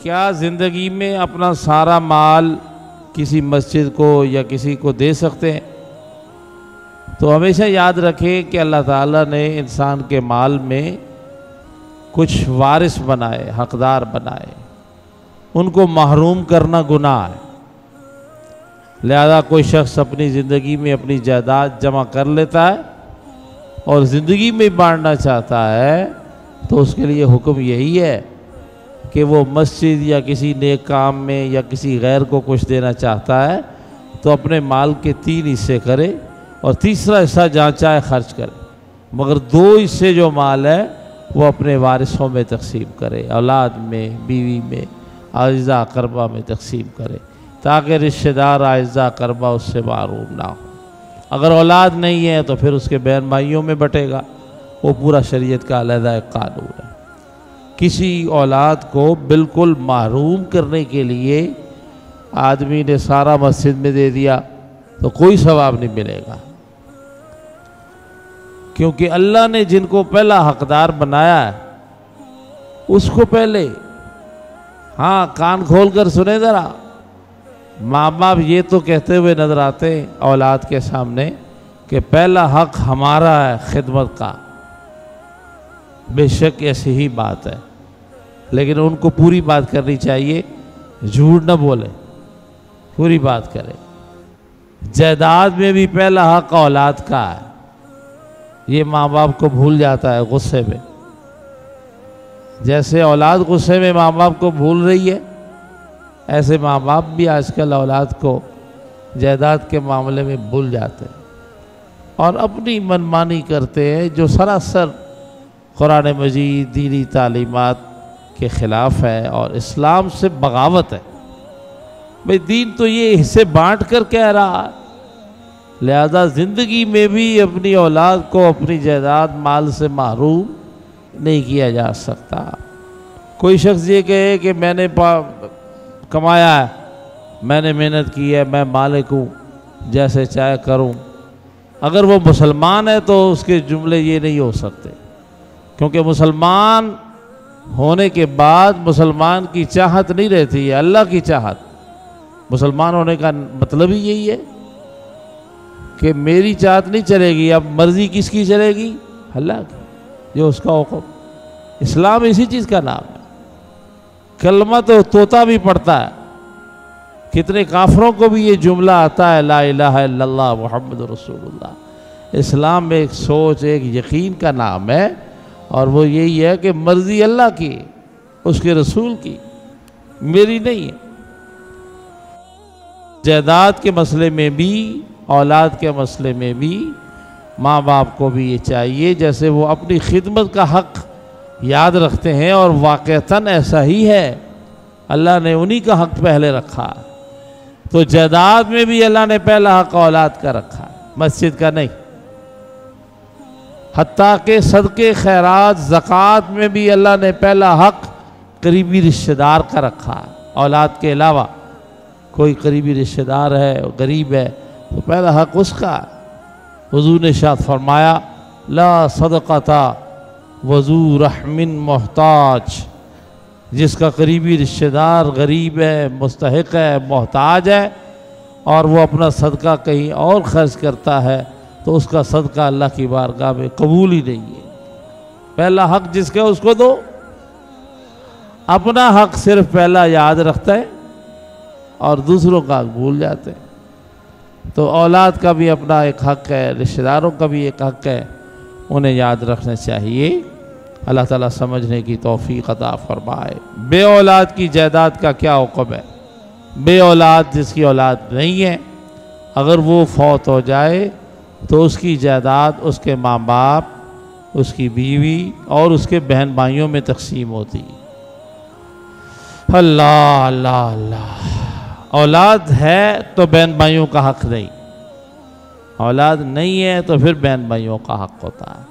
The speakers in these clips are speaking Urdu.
کیا زندگی میں اپنا سارا مال کسی مسجد کو یا کسی کو دے سکتے ہیں؟ تو ہمیشہ یاد رکھیں کہ اللہ تعالیٰ نے انسان کے مال میں کچھ وارث بنائے، حقدار بنائے، ان کو محروم کرنا گناہ ہے۔ لہذا کوئی شخص اپنی زندگی میں اپنی جائیداد جمع کر لیتا ہے اور زندگی میں بانٹنا چاہتا ہے تو اس کے لیے حکم یہی ہے کہ وہ مسجد یا کسی نیک کام میں یا کسی غیر کو کچھ دینا چاہتا ہے تو اپنے مال کے 3 حصے کرے اور تیسرا حصہ جہاں چاہے خرچ کرے، مگر 2 حصے جو مال ہے وہ اپنے وارثوں میں تقسیم کرے، اولاد میں، بیوی میں، اعزاء اقربا میں تقسیم کرے، تاکہ رشتہ دار اعزاء اقربا اس سے محروم نہ ہو۔ اگر اولاد نہیں ہے تو پھر اس کے بہن بھائیوں میں بٹے گا، وہ پورا شریعت کا علیحدہ ایک قانون ہے۔ کسی اولاد کو بالکل محروم کرنے کے لیے آدمی نے سارا مسجد میں دے دیا تو کوئی ثواب نہیں ملے گا، کیونکہ اللہ نے جن کو پہلا حقدار بنایا ہے اس کو پہلے، ہاں کان کھول کر سنیں ذرا، ماں باپ یہ تو کہتے ہوئے نظر آتے ہیں اولاد کے سامنے کہ پہلا حق ہمارا ہے خدمت کا، بے شک ایسی ہی بات ہے، لیکن ان کو پوری بات کرنی چاہیے، جھوٹ نہ بولے، پوری بات کرے۔ جائیداد میں بھی پہلا حق اولاد کا ہے، یہ ماں باپ کو بھول جاتا ہے غصے میں، جیسے اولاد غصے میں ماں باپ کو بھول رہی ہے، ایسے ماں باپ بھی آج کل اولاد کو جائیداد کے معاملے میں بھول جاتے ہیں اور اپنی منمانی کرتے ہیں جو سراسر قرآن مجید دینی تعلیمات کے خلاف ہے اور اسلام سے بغاوت ہے۔ بھئی دین تو یہ حصے بانٹ کر کہہ رہا ہے، لہذا زندگی میں بھی اپنی اولاد کو اپنی جائیداد مال سے محروم نہیں کیا جا سکتا۔ کوئی شخص یہ کہے کہ میں نے کمایا ہے، میں نے محنت کی ہے، میں مالک ہوں، جیسے چاہے کروں، اگر وہ مسلمان ہے تو اس کے جملے یہ نہیں ہو سکتے، کیونکہ مسلمان ہونے کے بعد مسلمان کی چاہت نہیں رہتی ہے، اللہ کی چاہت۔ مسلمان ہونے کا مطلب ہی یہی ہے کہ میری چاہت نہیں چلے گی، اب مرضی کس کی چلے گی؟ اللہ کی، جو اس کا حکم۔ اسلام اسی چیز کا نام ہے۔ کلمہ تو طوطا بھی پڑھتا ہے، کتنے کافروں کو بھی یہ جملہ آتا ہے، لا الہ الا اللہ محمد رسول اللہ۔ اسلام میں ایک سوچ، ایک یقین کا نام ہے، اور وہ یہی ہے کہ مرضی اللہ کی، اس کے رسول کی، میری نہیں ہے۔ جائیداد کے مسئلے میں بھی، اولاد کے مسئلے میں بھی ماں باپ کو بھی یہ چاہیے، جیسے وہ اپنی خدمت کا حق یاد رکھتے ہیں اور واقعتاً ایسا ہی ہے، اللہ نے انہی کا حق پہلے رکھا، تو جائیداد میں بھی اللہ نے پہلا حق اولاد کا رکھا، مسجد کا نہیں۔ حتیٰ کہ صدقے خیرات زکوٰۃ میں بھی اللہ نے پہلا حق قریبی رشتہ دار کا رکھا، اولاد کے علاوہ کوئی قریبی رشتہ دار ہے، غریب ہے، تو پہلا حق اس کا۔ حضور نے ارشاد فرمایا، لا صدقۃ وذو رحم محتاج، جس کا قریبی رشتہ دار غریب ہے، مستحق ہے، محتاج ہے، اور وہ اپنا صدقہ کہیں اور خرچ کرتا ہے تو اس کا صدقہ اللہ کی بارگاہ میں قبول ہی نہیں ہے۔ پہلا حق جس کا اس کو دو۔ اپنا حق صرف پہلا یاد رکھتا ہے اور دوسروں کا حق بھول جاتے ہیں۔ تو اولاد کا بھی اپنا ایک حق ہے، رشتہ داروں کا بھی ایک حق ہے، انہیں یاد رکھنا چاہیے۔ اللہ تعالیٰ سمجھنے کی توفیق عطا فرمائے۔ بے اولاد کی جائیداد کا کیا حکم ہے؟ بے اولاد جس کی اولاد نہیں ہے، اگر وہ فوت ہو جائے تو اس کی جائیداد اس کے ماں باپ، اس کی بیوی اور اس کے بہن بھائیوں میں تقسیم ہوتی ہے۔ اللہ اللہ اللہ۔ اولاد ہے تو بہن بھائیوں کا حق نہیں، اولاد نہیں ہے تو پھر بہن بھائیوں کا حق ہوتا ہے۔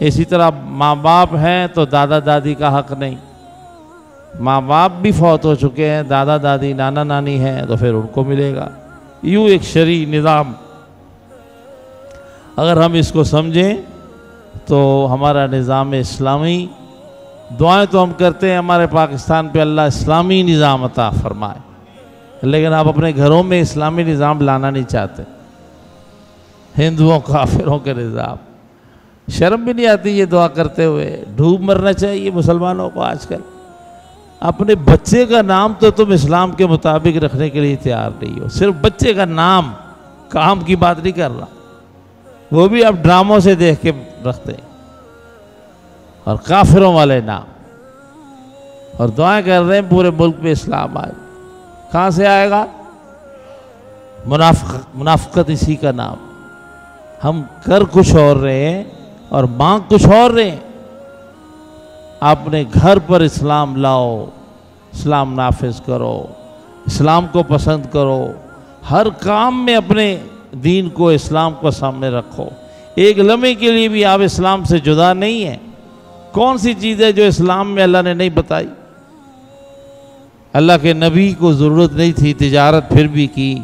اسی طرح ماں باپ ہیں تو دادا دادی کا حق نہیں، ماں باپ بھی فوت ہو چکے ہیں، دادا دادی نانا نانی ہیں تو پھر ان کو ملے گا۔ یوں ایک شرعی نظام، اگر ہم اس کو سمجھیں تو ہمارا نظام اسلامی دعائیں تو ہم کرتے ہیں ہمارے پاکستان پہ اللہ اسلامی نظام عطا فرمائے، لیکن آپ اپنے گھروں میں اسلامی نظام لانا نہیں چاہتے، ہندوؤں کافروں کے نظام۔ شرم بھی نہیں آتی یہ دعا کرتے ہوئے؟ ڈوب مرنا چاہیے مسلمانوں کو آج کل۔ اپنے بچے کا نام تو تم اسلام کے مطابق رکھنے کے لیے تیار نہیں ہو، صرف بچے کا نام، کام کی بات نہیں کر رہا، وہ بھی آپ ڈراموں سے دیکھ کے رکھتے ہیں، اور کافروں والے نام، اور دعائیں کر رہے ہیں پورے ملک میں اسلام آئے۔ کہاں سے آئے گا؟ منافقت اسی کا نام۔ ہم کر کچھ اور رہے ہیں اور مانگ کچھ اور رہے ہیں۔ اپنے گھر پر اسلام لاؤ، اسلام نافذ کرو، اسلام کو پسند کرو، ہر کام میں اپنے دین کو، اسلام کو سامنے رکھو۔ ایک لمحے کے لیے بھی آپ اسلام سے جدا نہیں ہیں۔ کون سی چیز ہے جو اسلام میں اللہ نے نہیں بتائی؟ اللہ کے نبی کو ضرورت نہیں تھی، تجارت پھر بھی کی،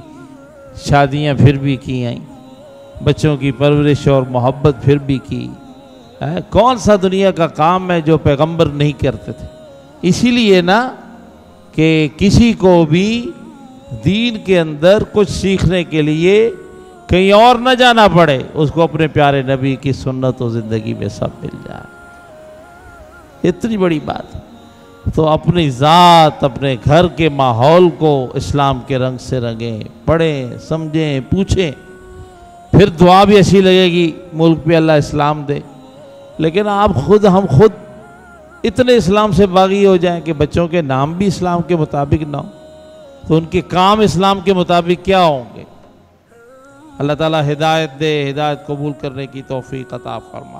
شادیاں پھر بھی کی ہیں، بچوں کی پرورش اور محبت پھر بھی کی۔ کون سا دنیا کا کام ہے جو پیغمبر نہیں کرتے تھے؟ اسی لیے نا کہ کسی کو بھی دین کے اندر کچھ سیکھنے کے لیے کہیں اور نہ جانا پڑے، اس کو اپنے پیارے نبی کی سنت و زندگی میں سب مل جائے۔ اتنی بڑی بات ہے۔ تو اپنی ذات، اپنے گھر کے ماحول کو اسلام کے رنگ سے رنگیں، پڑھیں، سمجھیں، پوچھیں، پھر دعا بھی اچھی لگے گی ملک پہ اللہ اسلام دے۔ لیکن ہم خود اتنے اسلام سے باغی ہو جائیں کہ بچوں کے نام بھی اسلام کے مطابق نہ ہوں، تو ان کے کام اسلام کے مطابق کیا ہوں گے؟ اللہ تعالیٰ ہدایت دے، ہدایت قبول کرنے کی توفیق عطا فرمائے۔